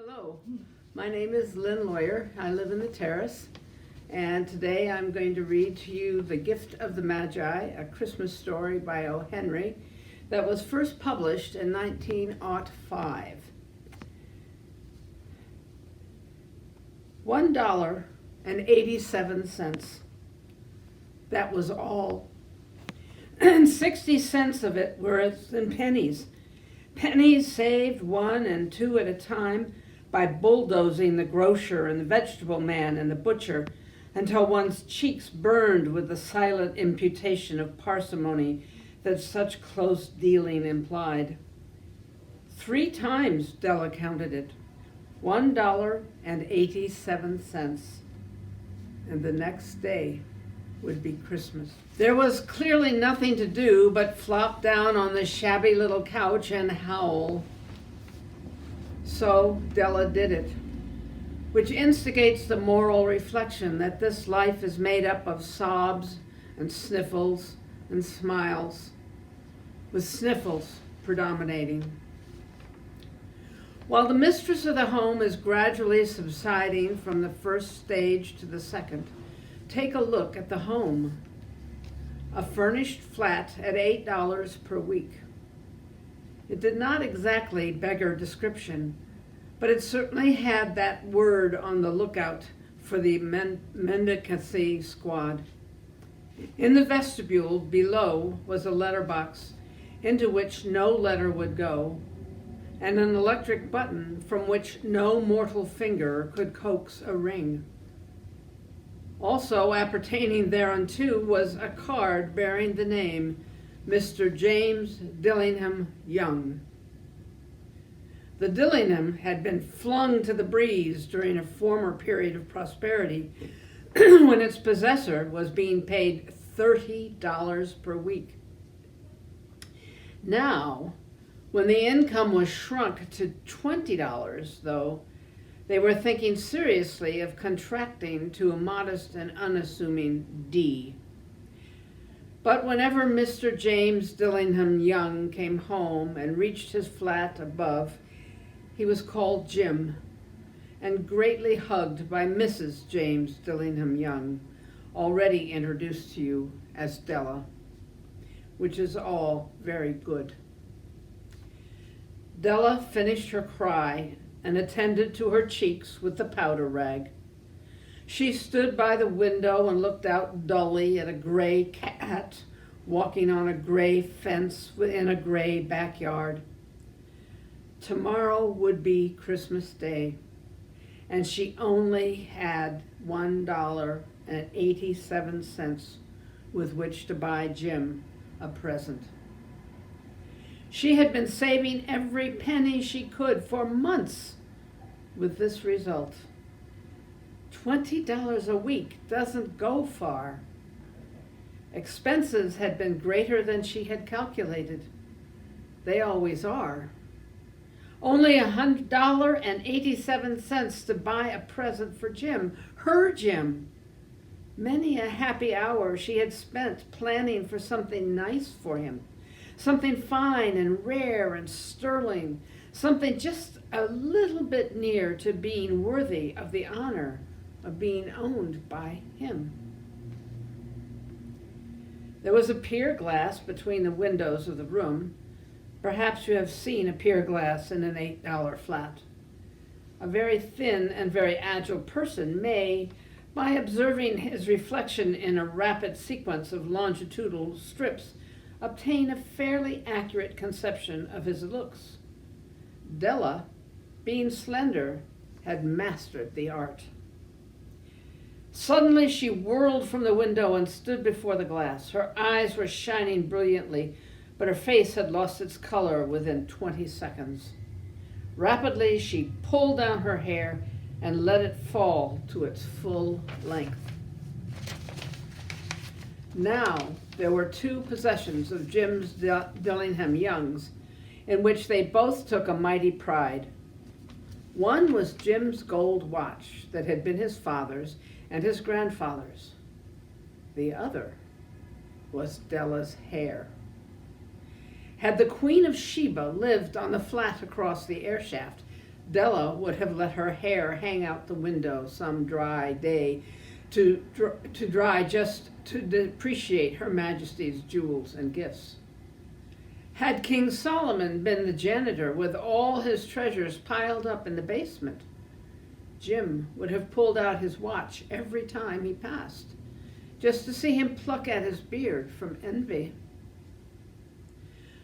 Hello, my name is Lyn Lawyer. I live in the Terrace, and today I'm going to read to you The Gift of the Magi, a Christmas story by O. Henry that was first published in 1905. $1.87. That was all. And 60 cents of it were in pennies. Pennies saved 1 and 2 at a time by bulldozing the grocer and the vegetable man and the butcher until one's cheeks burned with the silent imputation of parsimony that such close dealing implied. 3 times Della counted it, $1.87, and the next day would be Christmas. There was clearly nothing to do but flop down on the shabby little couch and howl. So Della did it, which instigates the moral reflection that this life is made up of sobs and sniffles and smiles, with sniffles predominating. While the mistress of the home is gradually subsiding from the first stage to the second, take a look at the home. A furnished flat at $8 per week. It did not exactly beggar description, but it certainly had that word on the lookout for the mendicancy squad. In the vestibule below was a letterbox into which no letter would go, and an electric button from which no mortal finger could coax a ring. Also appertaining thereunto was a card bearing the name Mr. James Dillingham Young. The Dillingham had been flung to the breeze during a former period of prosperity when its possessor was being paid $30 per week. Now, when the income was shrunk to $20, though, they were thinking seriously of contracting to a modest and unassuming D. But whenever Mr. James Dillingham Young came home and reached his flat above, he was called Jim and greatly hugged by Mrs. James Dillingham Young, already introduced to you as Della, which is all very good. Della finished her cry and attended to her cheeks with the powder rag. She stood by the window and looked out dully at a gray cat walking on a gray fence within a gray backyard. Tomorrow would be Christmas Day, and she only had $1.87 with which to buy Jim a present. She had been saving every penny she could for months, with this result. $20 a week doesn't go far. Expenses had been greater than she had calculated. They always are. Only $1.87 to buy a present for Jim, her Jim. Many a happy hour she had spent planning for something nice for him. Something fine and rare and sterling, something just a little bit near to being worthy of the honor of being owned by him. There was a pier glass between the windows of the room. Perhaps you have seen a pier glass in an $8 flat. A very thin and very agile person may, by observing his reflection in a rapid sequence of longitudinal strips, obtain a fairly accurate conception of his looks. Della, being slender, had mastered the art. Suddenly she whirled from the window and stood before the glass. Her eyes were shining brilliantly, but her face had lost its color within 20 seconds. Rapidly she pulled down her hair and let it fall to its full length. Now there were 2 possessions of Jim's Dillingham Young's in which they both took a mighty pride. One was Jim's gold watch that had been his father's and his grandfather's. The other was Della's hair. Had the Queen of Sheba lived on the flat across the air shaft, Della would have let her hair hang out the window some dry day to dry just to depreciate Her Majesty's jewels and gifts. Had King Solomon been the janitor with all his treasures piled up in the basement, Jim would have pulled out his watch every time he passed, just to see him pluck at his beard from envy.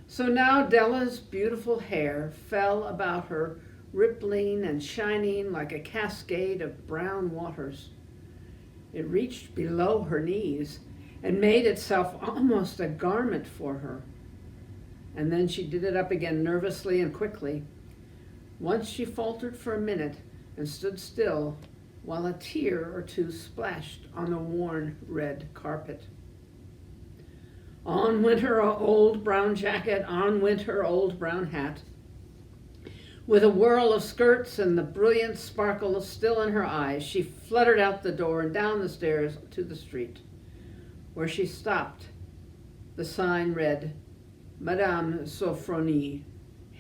So now Della's beautiful hair fell about her, rippling and shining like a cascade of brown waters. It reached below her knees and made itself almost a garment for her. And then she did it up again nervously and quickly. Once she faltered for a minute and stood still while a tear or two splashed on the worn red carpet. On went her old brown jacket, on went her old brown hat. With a whirl of skirts and the brilliant sparkle still in her eyes, she fluttered out the door and down the stairs to the street. Where she stopped, the sign read, Madame Sofronie,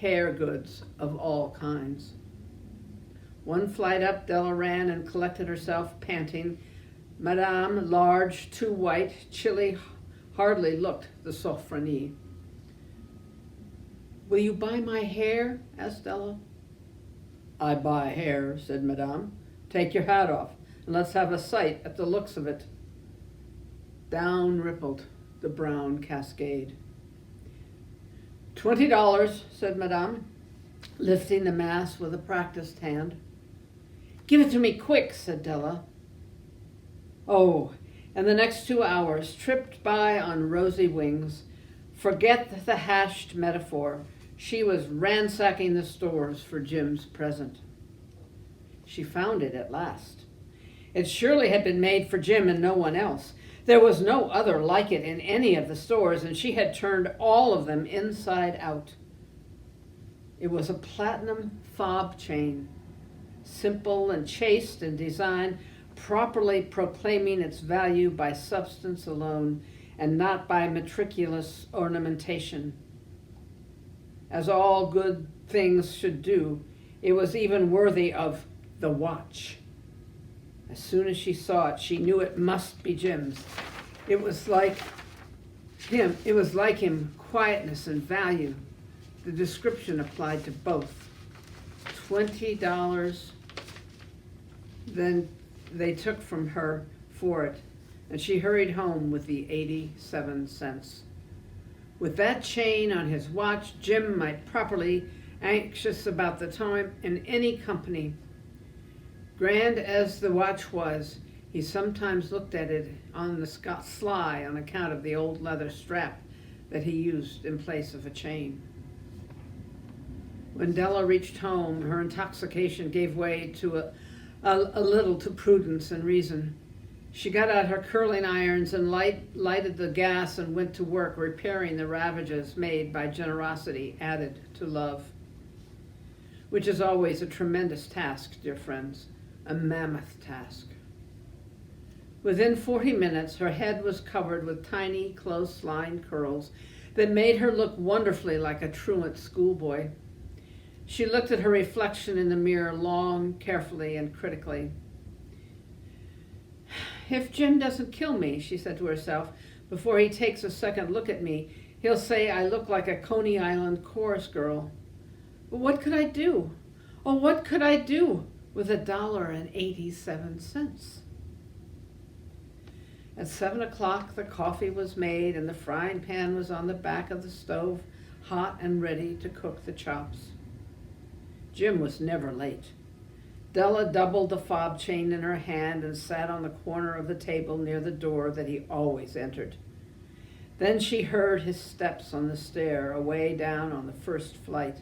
hair goods of all kinds. One flight up, Della ran and collected herself, panting. Madame, large, too white, chilly, hardly looked the Sofronie. Will you buy my hair? Asked Della. I buy hair, said Madame. Take your hat off, and let's have a sight at the looks of it. Down rippled the brown cascade. $20, said Madame, lifting the mass with a practiced hand. Give it to me quick, said Della. Oh, and the next 2 hours tripped by on rosy wings. Forget the hashed metaphor. She was ransacking the stores for Jim's present. She found it at last. It surely had been made for Jim and no one else. There was no other like it in any of the stores, and she had turned all of them inside out. It was a platinum fob chain, simple and chaste in design, properly proclaiming its value by substance alone and not by meticulous ornamentation. As all good things should do, it was even worthy of the watch. As soon as she saw it, she knew it must be Jim's. It was like him, quietness and value. The description applied to both. $20 then they took from her for it, and she hurried home with the 87 cents. With that chain on his watch, Jim might properly anxious about the time in any company. Grand as the watch was, he sometimes looked at it on the sly on account of the old leather strap that he used in place of a chain. When Della reached home, her intoxication gave way to a little to prudence and reason. She got out her curling irons and lighted the gas and went to work repairing the ravages made by generosity added to love, which is always a tremendous task, dear friends, a mammoth task. Within 40 minutes, her head was covered with tiny, close-lined curls that made her look wonderfully like a truant schoolboy. She looked at her reflection in the mirror long, carefully, and critically. If Jim doesn't kill me, she said to herself, before he takes a second look at me, he'll say I look like a Coney Island chorus girl. But what could I do? Oh, what could I do with $1.87? At 7 o'clock, the coffee was made and the frying pan was on the back of the stove, hot and ready to cook the chops. Jim was never late. Della doubled the fob chain in her hand and sat on the corner of the table near the door that he always entered. Then she heard his steps on the stair away down on the first flight,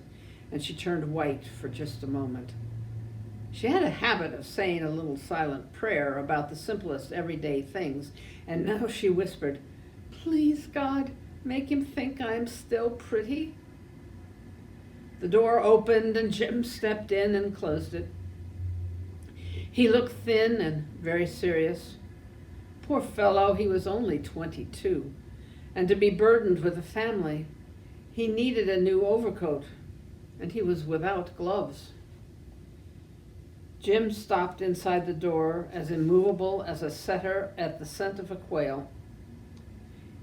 and she turned white for just a moment. She had a habit of saying a little silent prayer about the simplest everyday things, and now she whispered, "Please, God, make him think I'm still pretty." The door opened and Jim stepped in and closed it. He looked thin and very serious. Poor fellow, he was only 22, and to be burdened with a family. He needed a new overcoat, and he was without gloves. Jim stopped inside the door, as immovable as a setter at the scent of a quail.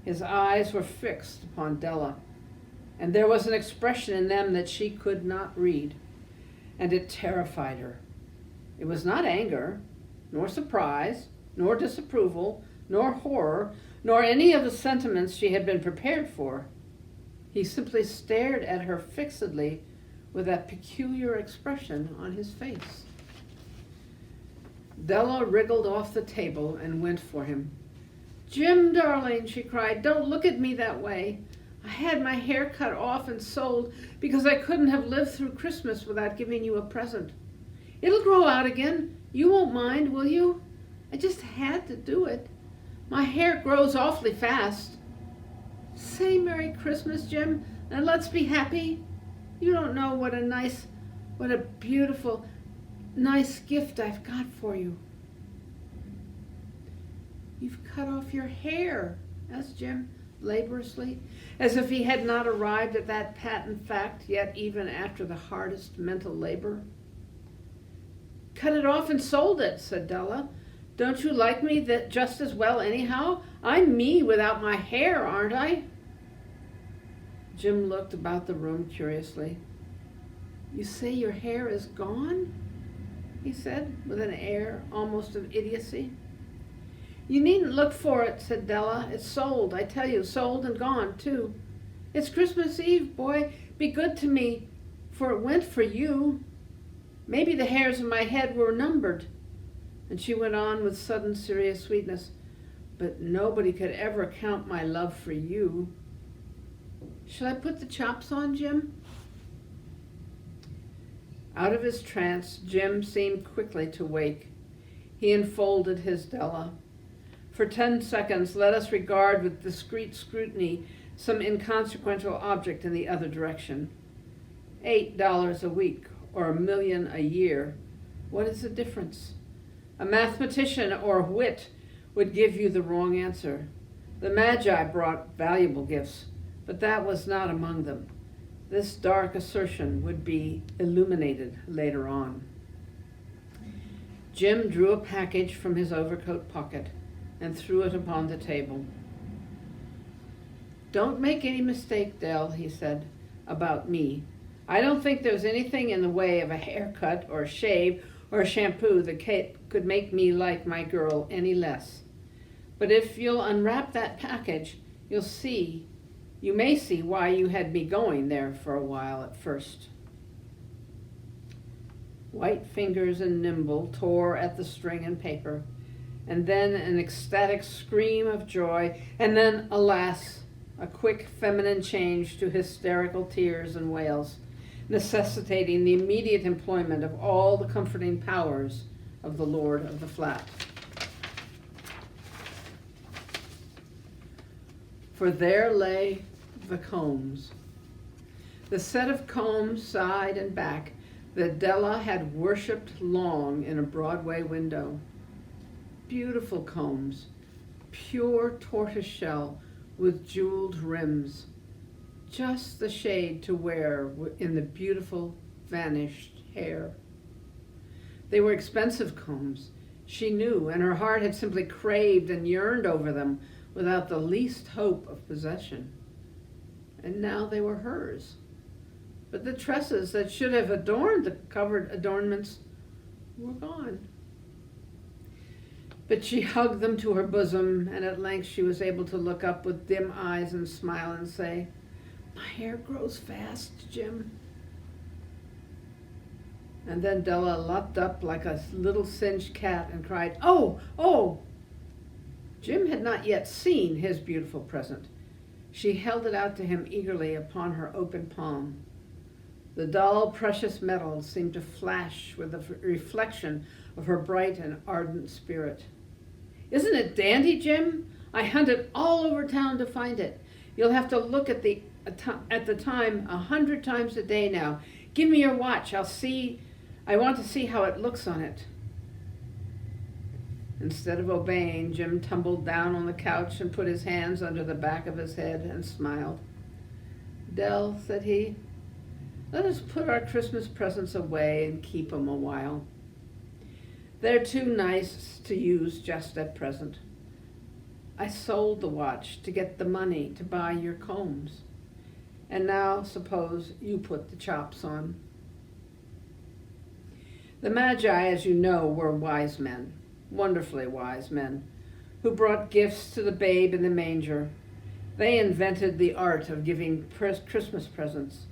His eyes were fixed upon Della, and there was an expression in them that she could not read, and it terrified her. It was not anger, nor surprise, nor disapproval, nor horror, nor any of the sentiments she had been prepared for. He simply stared at her fixedly with that peculiar expression on his face. Della wriggled off the table and went for him. "Jim, darling," she cried, "don't look at me that way. I had my hair cut off and sold because I couldn't have lived through Christmas without giving you a present. It'll grow out again. You won't mind, will you? I just had to do it. My hair grows awfully fast. Say Merry Christmas, Jim, and let's be happy. You don't know what a beautiful, nice gift I've got for you." "You've cut off your hair," asked Jim laboriously, as if he had not arrived at that patent fact yet, even after the hardest mental labor. "Cut it off and sold it," said Della. "Don't you like me that just as well anyhow? I'm me without my hair, aren't I?" Jim looked about the room curiously. "You say your hair is gone?" he said, with an air almost of idiocy. "You needn't look for it," said Della. "It's sold, I tell you, sold and gone, too. It's Christmas Eve, boy. Be good to me, for it went for you. Maybe the hairs in my head were numbered." And she went on with sudden serious sweetness, "But nobody could ever count my love for you. Shall I put the chops on, Jim?" Out of his trance, Jim seemed quickly to wake. He enfolded his Della. For 10 seconds, let us regard with discreet scrutiny some inconsequential object in the other direction. $8 a week or $1 million a year. What is the difference? A mathematician or wit would give you the wrong answer. The Magi brought valuable gifts, but that was not among them. This dark assertion would be illuminated later on. Jim drew a package from his overcoat pocket and threw it upon the table. "Don't make any mistake, Dell," he said, "about me. I don't think there's anything in the way of a haircut or a shave or a shampoo that could make me like my girl any less. But if you'll unwrap that package, you may see why you had me going there for a while at first." White fingers and nimble tore at the string and paper, and then an ecstatic scream of joy, and then, alas, a quick feminine change to hysterical tears and wails, necessitating the immediate employment of all the comforting powers of the lord of the flat. For there lay the combs. The set of combs, side and back, that Della had worshipped long in a Broadway window. Beautiful combs, pure tortoiseshell with jeweled rims, just the shade to wear in the beautiful vanished hair. They were expensive combs, she knew, and her heart had simply craved and yearned over them without the least hope of possession. And now they were hers. But the tresses that should have adorned the covered adornments were gone. But she hugged them to her bosom, and at length she was able to look up with dim eyes and smile and say, "My hair grows fast, Jim." And then Della leapt up like a little singed cat and cried, "Oh, oh!" Jim had not yet seen his beautiful present. She held it out to him eagerly upon her open palm. The dull, precious metal seemed to flash with the reflection of her bright and ardent spirit. "Isn't it dandy, Jim? I hunted all over town to find it. You'll have to look at the time 100 times a day now. Give me your watch. I want to see how it looks on it." Instead of obeying, Jim tumbled down on the couch and put his hands under the back of his head and smiled. "Dell," said he, "let us put our Christmas presents away and keep 'em a while. They're too nice to use just at present. I sold the watch to get the money to buy your combs. And now suppose you put the chops on. The Magi, as you know, were wise men, wonderfully wise men, who brought gifts to the babe in the manger. They invented the art of giving Christmas presents.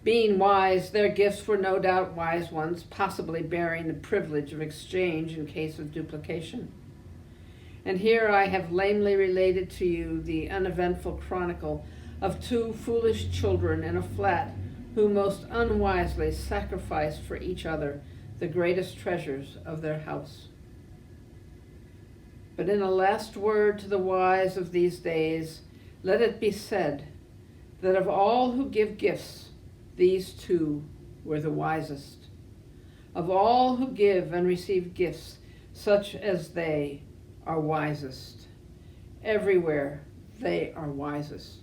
Being wise, their gifts were no doubt wise ones, possibly bearing the privilege of exchange in case of duplication. And here I have lamely related to you the uneventful chronicle of two foolish children in a flat who most unwisely sacrificed for each other the greatest treasures of their house. But in a last word to the wise of these days, let it be said that of all who give gifts, these two were the wisest. Of all who give and receive gifts, such as they are wisest. Everywhere they are wisest.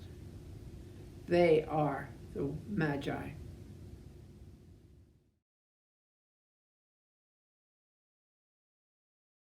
They are the Magi.